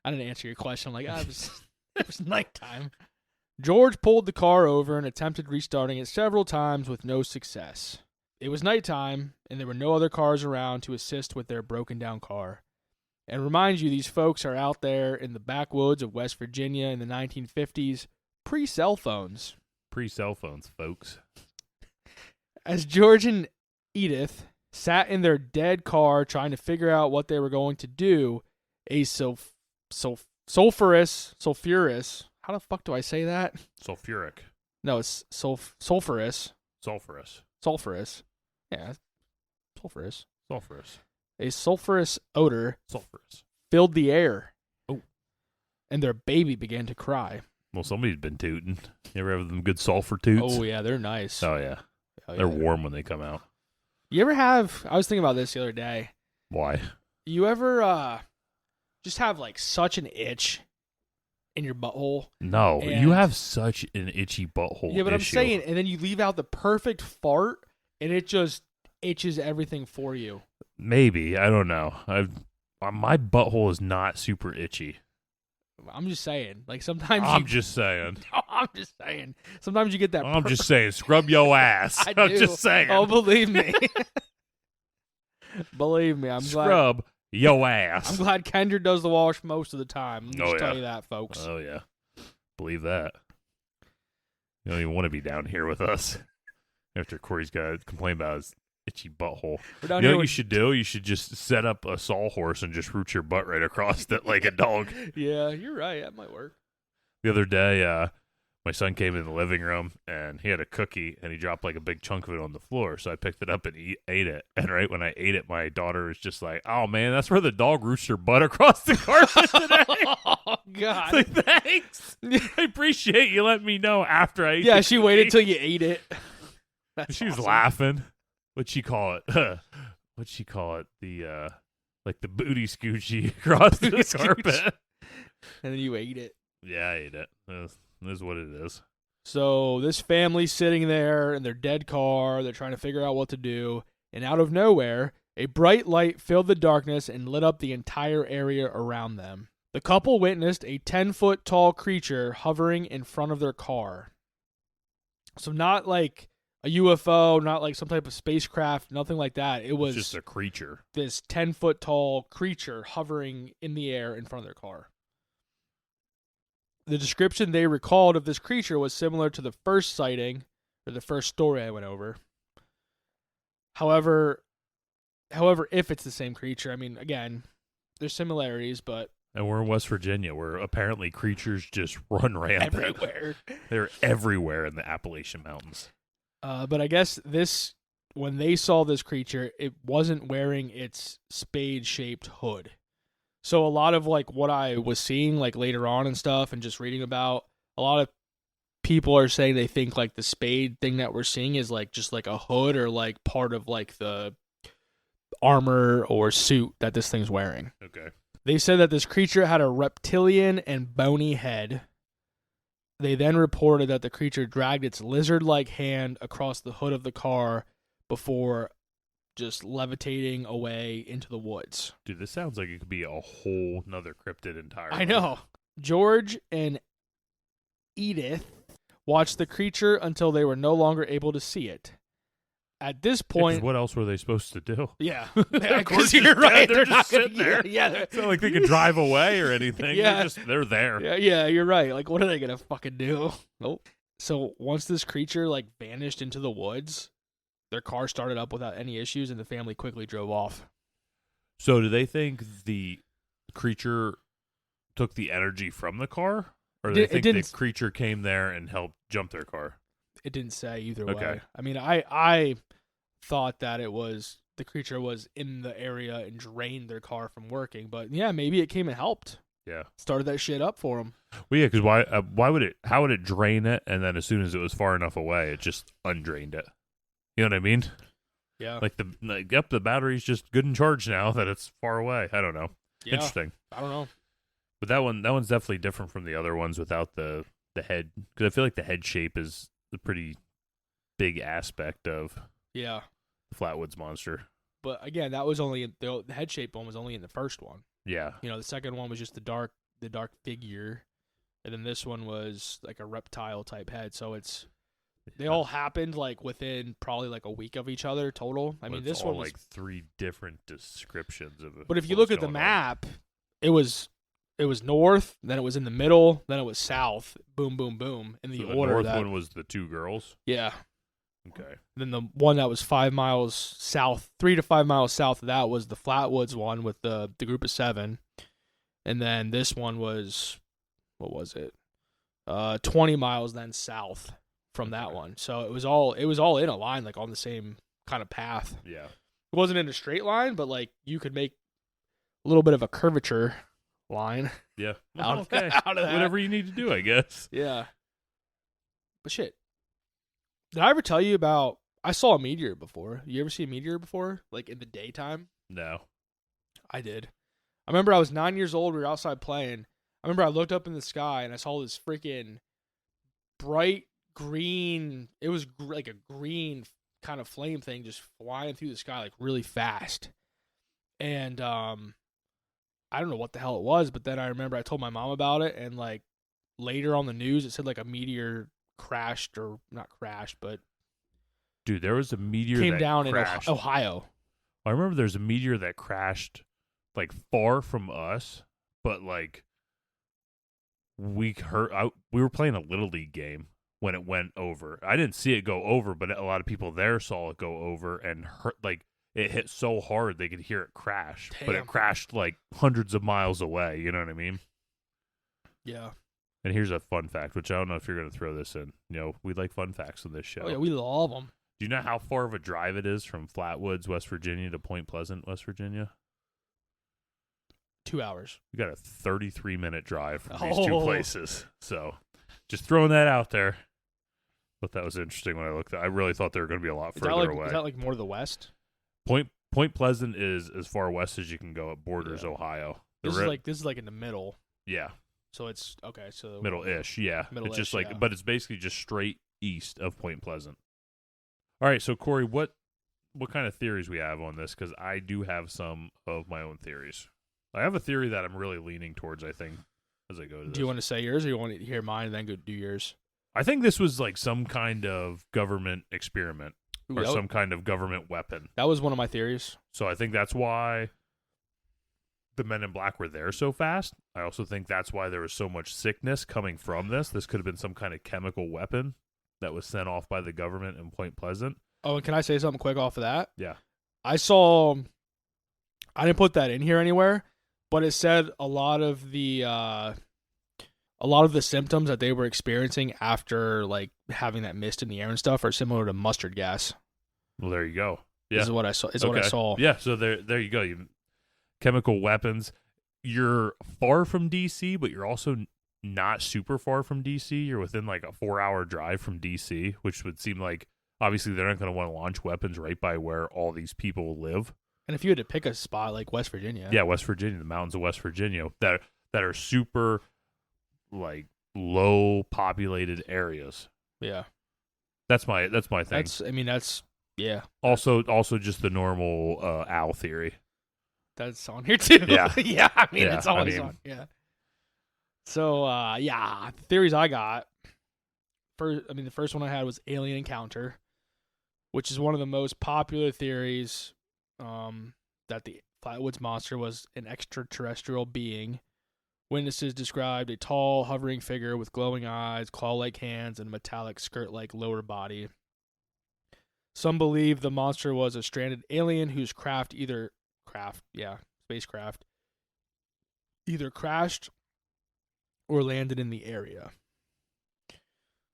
I didn't answer your question. I'm like, it was nighttime. George pulled the car over and attempted restarting it several times with no success. It was nighttime, and there were no other cars around to assist with their broken-down car. And remind you, these folks are out there in the backwoods of West Virginia in the 1950s, pre-cell phones. Pre-cell phones, folks. As George and Edith sat in their dead car trying to figure out what they were going to do, a sulfurous, how the fuck do I say that? Sulfuric. No, it's sulfurous. Yeah, sulfurous. A sulfurous odor filled the air. Oh. And their baby began to cry. Well, somebody's been tooting. You ever have them good sulfur toots? Oh, yeah, they're nice. Oh, yeah. They're warm when they come out. You ever have, I was thinking about this the other day. Why? You ever just have like such an itch in your butthole? No, and you have such an itchy butthole. Yeah, but issue. I'm saying, and then you leave out the perfect fart, and it just itches everything for you. Maybe. I don't know. My butthole is not super itchy. I'm just saying. Like sometimes I'm just saying. I'm just saying. Sometimes you get that. I'm just saying. Scrub your ass. I I'm do. just saying. Oh, believe me. Believe me. I'm glad. Scrub your ass. I'm glad Kendra does the wash most of the time. Let me just tell you that, folks. Oh yeah, believe that. You don't even want to be down here with us after Corey's got to complain about his itchy butthole. You know what you should do? You should just set up a sawhorse and just root your butt right across it like a dog. Yeah, you're right. That might work. The other day, my son came in the living room and he had a cookie and he dropped like a big chunk of it on the floor. So I picked it up and ate it. And right when I ate it, my daughter was just like, "Oh man, that's where the dog roots her butt across the carpet today." Oh God! Like, thanks. I appreciate you letting me know after I ate. Yeah, the she cookie. waited till you ate it. She was awesome. laughing. What'd she call it? What'd she call it? The like the booty scoochie across the carpet. And then you ate it. Yeah, I ate it. This is what it is. So this family's sitting there in their dead car. They're trying to figure out what to do. And out of nowhere, a bright light filled the darkness and lit up the entire area around them. The couple witnessed a 10-foot tall creature hovering in front of their car. So not like a UFO, not like some type of spacecraft, nothing like that. It was just a creature. This 10-foot tall creature hovering in the air in front of their car. The description they recalled of this creature was similar to the first sighting, or the first story I went over. However, if it's the same creature, I mean, again, there's similarities, but... And we're in West Virginia, where apparently creatures just run rampant. Everywhere. They're everywhere in the Appalachian Mountains. But I guess when they saw this creature, it wasn't wearing its spade-shaped hood. So a lot of like what I was seeing like later on and stuff and just reading about, a lot of people are saying they think like the spade thing that we're seeing is like just like a hood or like part of like the armor or suit that this thing's wearing. Okay. They said that this creature had a reptilian and bony head. They then reported that the creature dragged its lizard-like hand across the hood of the car before just levitating away into the woods. Dude, this sounds like it could be a whole nother cryptid entirely. I know. George and Edith watched the creature until they were no longer able to see it. At this point... what else were they supposed to do? Yeah. Of course you're right. They're just sitting there. Yeah. It's not like they can drive away or anything. Yeah. They're there. Yeah, you're right. Like, what are they going to fucking do? Nope. So once this creature, like, vanished into the woods, their car started up without any issues, and the family quickly drove off. So do they think the creature took the energy from the car? Or do they think the creature came there and helped jump their car? It didn't say either Okay. way. I mean, I thought that the creature was in the area and drained their car from working, but yeah, maybe it came and helped. Yeah. Started that shit up for them. Well, yeah, because how would it drain it, and then as soon as it was far enough away, it just undrained it? You know what I mean? Yeah. The battery's just good and charged now that it's far away. I don't know. Yeah. Interesting. I don't know. But that one's definitely different from the other ones without the head, because I feel like the head shape is a pretty big aspect of the Flatwoods Monster. But again, that was only the head shape one was only in the first one. Yeah. You know, the second one was just the dark figure, and then this one was like a reptile type head. So they all happened like within probably like a week of each other total. I mean, this one was like three different descriptions of it. But if you look at the map, it was north, then it was in the middle, then it was south. Boom, boom, boom. In the order. The north one was the two girls. Yeah. Okay. Then the one that was 5 miles south, 3 to 5 miles south of that was the Flatwoods one with the group of 7. And then this one was, what was it? 20 miles then south from that one. So it was all in a line, like on the same kind of path. Yeah. It wasn't in a straight line, but like you could make a little bit of a curvature line. Yeah. Out of that. Whatever you need to do, I guess. Yeah. But shit. Did I ever tell you about, I saw a meteor before. You ever see a meteor before? Like in the daytime? No. I did. I remember I was 9 years old. We were outside playing. I remember I looked up in the sky and I saw this freaking bright green, it was like a green kind of flame thing just flying through the sky like really fast. And I don't know what the hell it was, but then I remember I told my mom about it, and like later on the news, it said like a meteor crashed, or not crashed, but Dude, there was a meteor came that down crashed. in Ohio. I remember there's a meteor that crashed like far from us, but like we were playing a Little League game when it went over. I didn't see it go over, but a lot of people there saw it go over and hurt, like it hit so hard they could hear it crash. Damn. But it crashed like hundreds of miles away, you know what I mean? Yeah. And here's a fun fact, which I don't know if you're going to throw this in. You know, we like fun facts on this show. Oh yeah, we love them. Do you know how far of a drive it is from Flatwoods, West Virginia to Point Pleasant, West Virginia? 2 hours. We got a 33-minute drive from these two places. So just throwing that out there. Thought that was interesting when I looked at it. I really thought they were going to be a lot further away. Is that like more to the west? Point Pleasant is as far west as you can go. It borders Ohio. This is like in the middle. Yeah. So it's okay. So Middle-ish, yeah. Middle-ish, it's just like, yeah. but it's basically just straight east of Point Pleasant. All right, so Corey, what kind of theories we have on this? Because I do have some of my own theories. I have a theory that I'm really leaning towards, I think, as I go to this. Do you want to say yours, or you want to hear mine and then go do yours? I think this was like some kind of government experiment or some kind of government weapon. That was one of my theories. So I think that's why the Men in Black were there so fast. I also think that's why there was so much sickness coming from this. This could have been some kind of chemical weapon that was sent off by the government in Point Pleasant. Oh, and can I say something quick off of that? Yeah. I didn't put that in here anywhere, but it said a lot of the symptoms that they were experiencing after like having that mist in the air and stuff are similar to mustard gas. Well, there you go. Yeah. This is what I saw. What I saw. Yeah, so there you go. Chemical weapons. You're far from DC, but you're also not super far from DC. You're within like a 4-hour drive from DC, which would seem like obviously they're not going to want to launch weapons right by where all these people live. And if you had to pick a spot like West Virginia. Yeah, West Virginia, the mountains of West Virginia that are super like low populated areas. Yeah. That's my thing. Yeah. Also just the normal owl theory. That's on here too. Yeah. Yeah, it's always on. Yeah. So, the theories I got. The first one I had was alien encounter, which is one of the most popular theories, that the Flatwoods Monster was an extraterrestrial being. Witnesses described a tall, hovering figure with glowing eyes, claw-like hands, and metallic skirt-like lower body. Some believe the monster was a stranded alien whose spacecraft either crashed or landed in the area.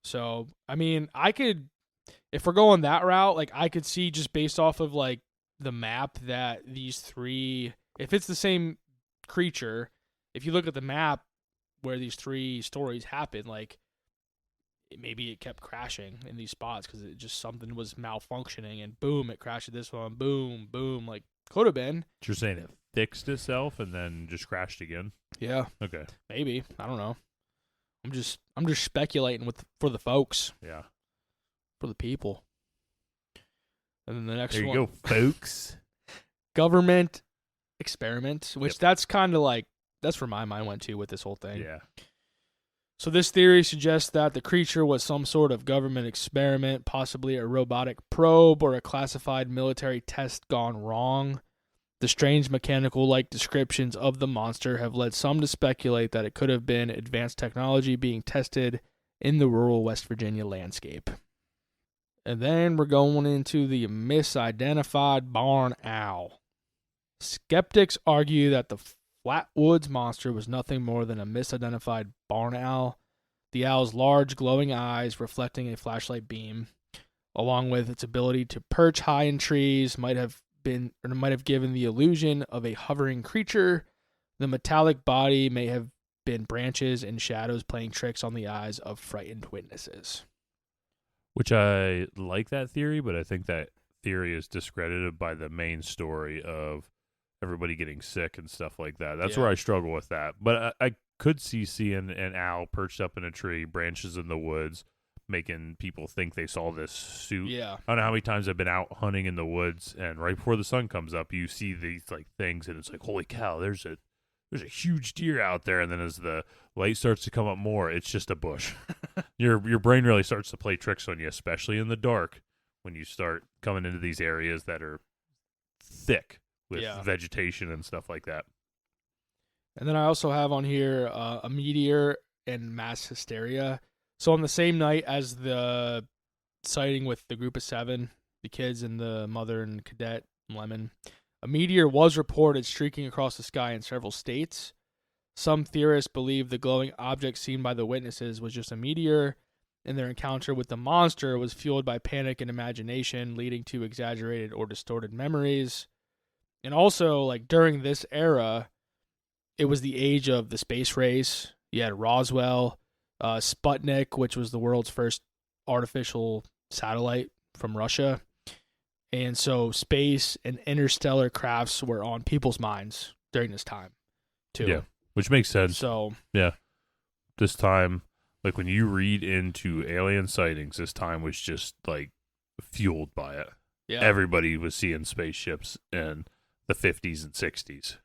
So, if we're going that route, like I could see just based off of like the map that these three, if it's the same creature, if you look at the map where these three stories happen, like maybe it kept crashing in these spots because it just something was malfunctioning and boom, it crashed at this one, boom, boom, like could have been. You're saying it fixed itself and then just crashed again? Yeah. Okay. Maybe. I don't know. I'm just speculating for the folks. Yeah. For the people. And then the next one. There you go, folks. Government experiment, which that's kind of like, that's where my mind went to with this whole thing. Yeah. So this theory suggests that the creature was some sort of government experiment, possibly a robotic probe or a classified military test gone wrong. The strange mechanical-like descriptions of the monster have led some to speculate that it could have been advanced technology being tested in the rural West Virginia landscape. And then we're going into the misidentified barn owl. Skeptics argue that the Flatwoods Monster was nothing more than a misidentified barn owl. The owl's large, glowing eyes reflecting a flashlight beam, along with its ability to perch high in trees, might have given the illusion of a hovering creature. The metallic body may have been branches and shadows playing tricks on the eyes of frightened witnesses. Which I like that theory, but I think that theory is discredited by the main story of everybody getting sick and stuff like that. That's where I struggle with that. But I could seeing an owl perched up in a tree, branches in the woods, making people think they saw this suit. Yeah. I don't know how many times I've been out hunting in the woods, and right before the sun comes up, you see these like things, and it's like, holy cow, there's there's a huge deer out there, and then as the light starts to come up more, it's just a bush. Your brain really starts to play tricks on you, especially in the dark when you start coming into these areas that are thick with vegetation and stuff like that. And then I also have on here a meteor and mass hysteria. So on the same night as the sighting with the group of 7, the kids and the mother and cadet Lemon, a meteor was reported streaking across the sky in several states. Some theorists believe the glowing object seen by the witnesses was just a meteor, and their encounter with the monster was fueled by panic and imagination, leading to exaggerated or distorted memories. And also, like, during this era, it was the age of the space race. You had Roswell, Sputnik, which was the world's first artificial satellite from Russia. And so space and interstellar crafts were on people's minds during this time, too. Yeah, which makes sense. So, yeah, this time, like when you read into alien sightings, this time was just like fueled by it. yeah. Everybody was seeing spaceships in the 50s and 60s.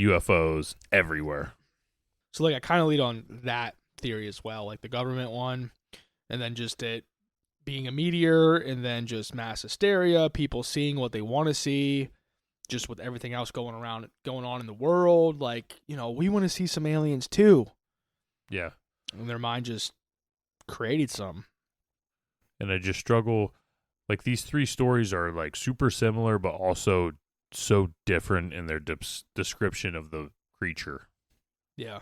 UFOs everywhere. So, like, I kind of lead on that theory as well, like the government one, and then just it being a meteor, and then just mass hysteria, people seeing what they want to see, just with everything else going on in the world. Like, you know, we want to see some aliens too. Yeah. And their mind just created some. And I just struggle, like these 3 stories are like super similar, but also so different in their description of the creature. Yeah.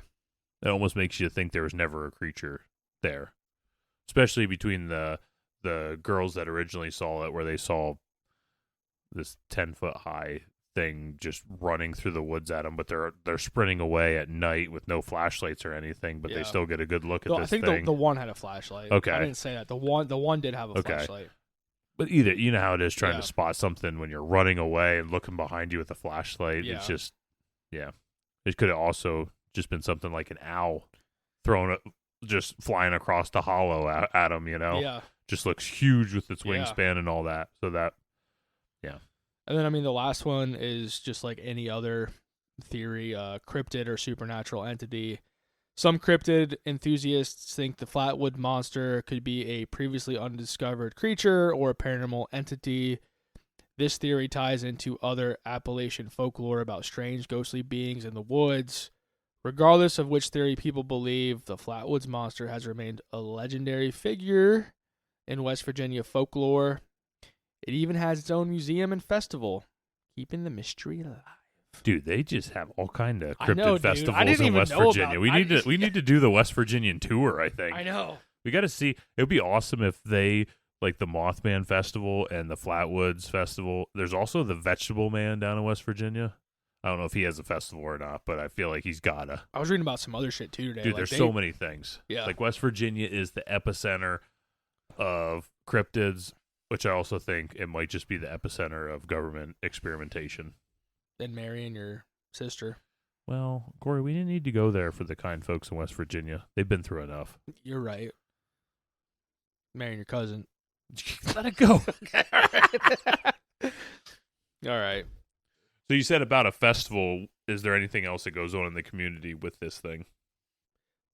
It almost makes you think there was never a creature there, especially between the girls that originally saw it, where they saw this 10-foot high thing just running through the woods at them, but they're sprinting away at night with no flashlights or anything, but they still get a good look at this thing. I think the one had a flashlight. Okay. I didn't say that. The one did have a flashlight. But either, you know how it is trying to spot something when you're running away and looking behind you with a flashlight. Yeah. It's just, it could have also just been something like an owl just flying across the hollow at them, you know? Yeah. Just looks huge with its wingspan and all that. So that, And then, I mean, the last one is just like any other theory, cryptid or supernatural entity. Some cryptid enthusiasts think the Flatwoods Monster could be a previously undiscovered creature or a paranormal entity. This theory ties into other Appalachian folklore about strange ghostly beings in the woods. Regardless of which theory people believe, the Flatwoods Monster has remained a legendary figure in West Virginia folklore. It even has its own museum and festival, keeping the mystery alive. Dude, they just have all kind of cryptid know, festivals in West Virginia. We need to do the West Virginian tour, I think. I know. We got to see. It would be awesome if they, like the Mothman Festival and the Flatwoods Festival. There's also the Vegetable Man down in West Virginia. I don't know if he has a festival or not, but I feel like he's gotta. I was reading about some other shit too today. Dude, there's so many things. Yeah. Like West Virginia is the epicenter of cryptids, which I also think it might just be the epicenter of government experimentation. And marrying your sister. Well, Corey, we didn't need to go there for the kind folks in West Virginia. They've been through enough. You're right. Marrying your cousin. Let it go. Okay, all right. So you said about a festival. Is there anything else that goes on in the community with this thing?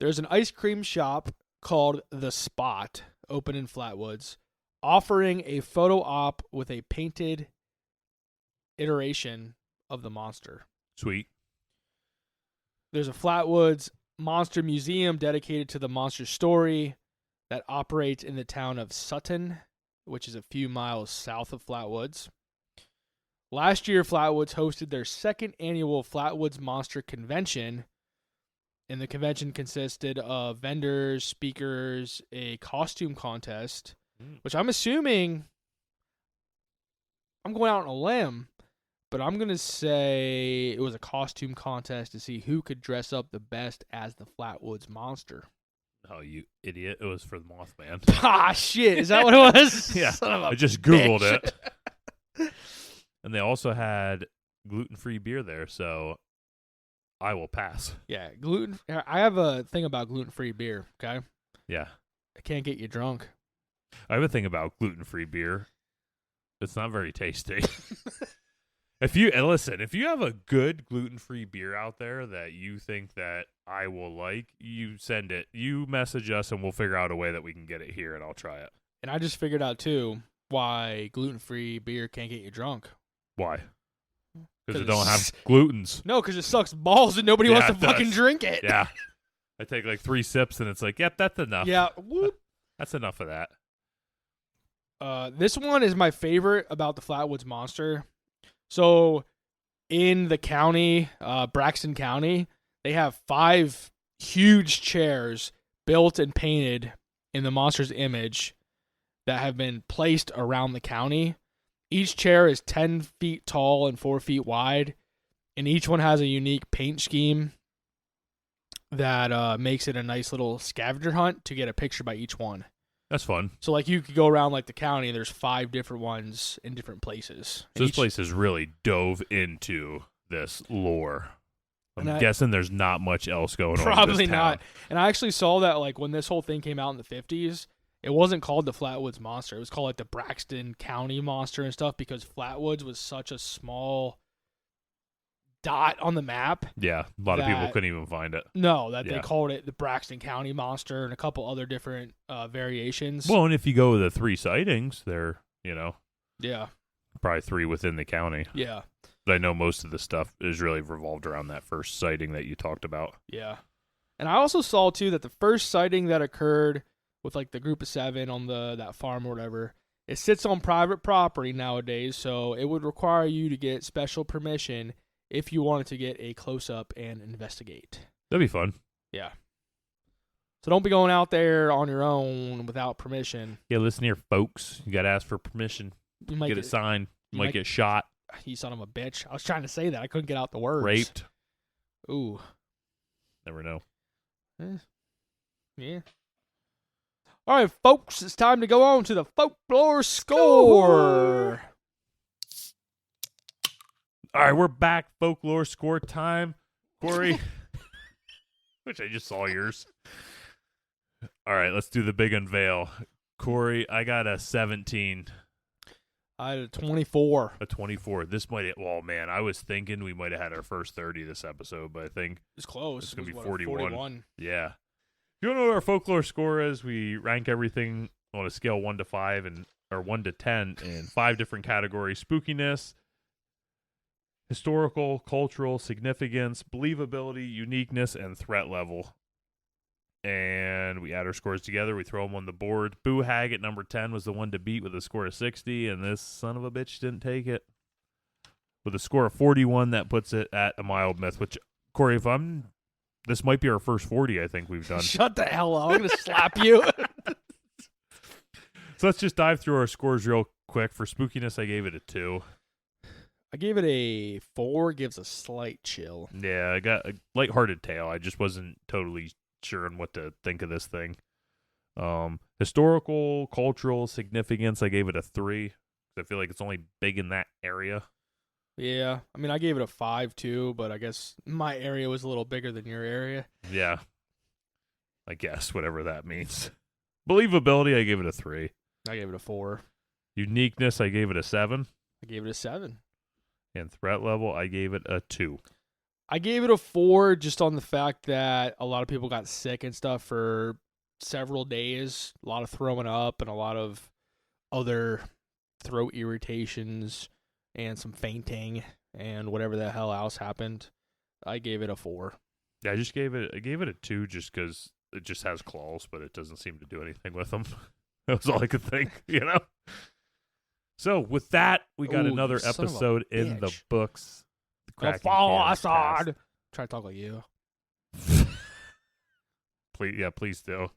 There's an ice cream shop called The Spot, open in Flatwoods, offering a photo op with a painted iteration of the monster. Sweet. There's a Flatwoods Monster Museum dedicated to the monster story that operates in the town of Sutton, which is a few miles south of Flatwoods. Last year, Flatwoods hosted their second annual Flatwoods Monster Convention, and the convention consisted of vendors, speakers, a costume contest, which I'm assuming, I'm going out on a limb, but I'm going to say it was a costume contest to see who could dress up the best as the Flatwoods Monster. Oh, you idiot. It was for the Mothman. Ah, shit. Is that what it was? Yeah. Son of a I just Googled bitch. it. And they also had gluten-free beer there, so I will pass. Yeah, I have a thing about gluten-free beer, okay? Yeah. It can't get you drunk. I have a thing about gluten-free beer. It's not very tasty. If you have a good gluten-free beer out there that you think that I will like, you send it. You message us, and we'll figure out a way that we can get it here, and I'll try it. And I just figured out too why gluten-free beer can't get you drunk. Why? Because it don't have glutens. No, because it sucks balls and nobody wants to fucking drink it. Yeah. I take like 3 sips, and it's like, yep, that's enough. Yeah. Whoop. That's enough of that. This one is my favorite about the Flatwoods Monster. So, in the county, Braxton County, they have 5 huge chairs built and painted in the monster's image that have been placed around the county. Each chair is 10 feet tall and 4 feet wide, and each one has a unique paint scheme that makes it a nice little scavenger hunt to get a picture by each one. That's fun. So, like, you could go around, like, the county, and there's 5 different ones in different places. So this place has really dove into this lore. I'm guessing there's not much else going on. Probably in this town. not. And I actually saw that, like, when this whole thing came out in the 50s, it wasn't called the Flatwoods Monster. It was called, like, the Braxton County Monster and stuff because Flatwoods was such a small dot on the map. Yeah, a lot of people couldn't even find it. No, they called it the Braxton County Monster and a couple other different variations. Well, and if you go with the 3 sightings, they're, yeah, probably 3 within the county. Yeah. But I know most of the stuff is really revolved around that first sighting that you talked about. Yeah. And I also saw, too, that the first sighting that occurred with, like, the group of 7 on that farm or whatever, it sits on private property nowadays, so it would require you to get special permission if you wanted to get a close-up and investigate. That'd be fun. Yeah. So don't be going out there on your own without permission. Yeah, listen here, folks. You got to ask for permission. You might get it signed. You might get shot. You son of a bitch. I was trying to say that. I couldn't get out the words. Raped. Ooh. Never know. Yeah. All right, folks. It's time to go on to the folklore score. All right, we're back. Folklore score time. Corey. Which I just saw yours. All right, let's do the big unveil. Corey, I got a 17. I had a 24. A 24. This might, oh man, I was thinking we might have had our first 30 this episode, but I think it's close. It's going to be 41. 41. Yeah. If you don't know what our folklore score is, we rank everything on a scale 1 to 5 or 1 to 10 in 5 different categories: spookiness, historical, cultural, significance, believability, uniqueness, and threat level. And we add our scores together. We throw them on the board. Boo Hag at number 10 was the one to beat with a score of 60, and this son of a bitch didn't take it. With a score of 41, that puts it at a mild myth, which, Corey, this might be our first 40 I think we've done. Shut the hell up. I'm going to slap you. So let's just dive through our scores real quick. For spookiness, I gave it a 2. I gave it a 4, gives a slight chill. Yeah, I got a lighthearted tale. I just wasn't totally sure on what to think of this thing. Historical, cultural significance, I gave it a 3. I feel like it's only big in that area. Yeah, I mean, I gave it a 5 too, but I guess my area was a little bigger than your area. Yeah, I guess, whatever that means. Believability, I gave it a 3. I gave it a 4. Uniqueness, I gave it a 7. I gave it a 7. And threat level, I gave it a 2. I gave it a 4 just on the fact that a lot of people got sick and stuff for several days. A lot of throwing up and a lot of other throat irritations and some fainting and whatever the hell else happened. I gave it a 4. Yeah, I gave it a 2 just because it just has claws, but it doesn't seem to do anything with them. That was all I could think, So with that, we got another episode in the books. Kraken Cans Cast. Try to talk like you. Please do.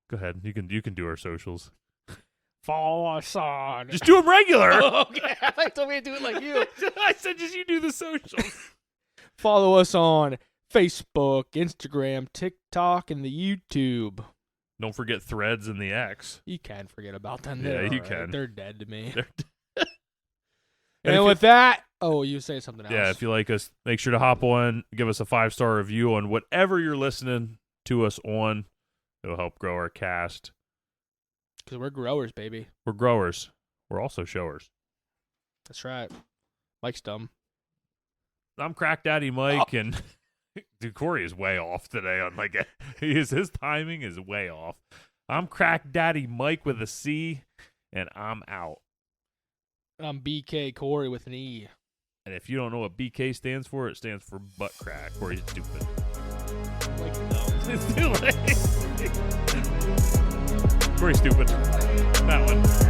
Go ahead. You can do our socials. Follow us on. Just do them regular. Okay, I told me to do it like you. I said just you do the socials. Follow us on Facebook, Instagram, TikTok, and the YouTube. Don't forget Threads and the X. You can forget about them. Yeah, you can. They're dead to me. And And with that, you say something else. Yeah, if you like us, make sure to hop on, give us a 5-star review on whatever you're listening to us on. It'll help grow our cast. Because we're growers, baby. We're growers. We're also showers. That's right. Mike's dumb. I'm Crack Daddy Mike, and dude, Corey is way off today. On like, his timing is way off. I'm Crack Daddy Mike with a C, and I'm out. I'm BK Corey with an E. And if you don't know what BK stands for, it stands for butt crack. Corey's stupid. Like dumb. It's too late. Corey's stupid. That one.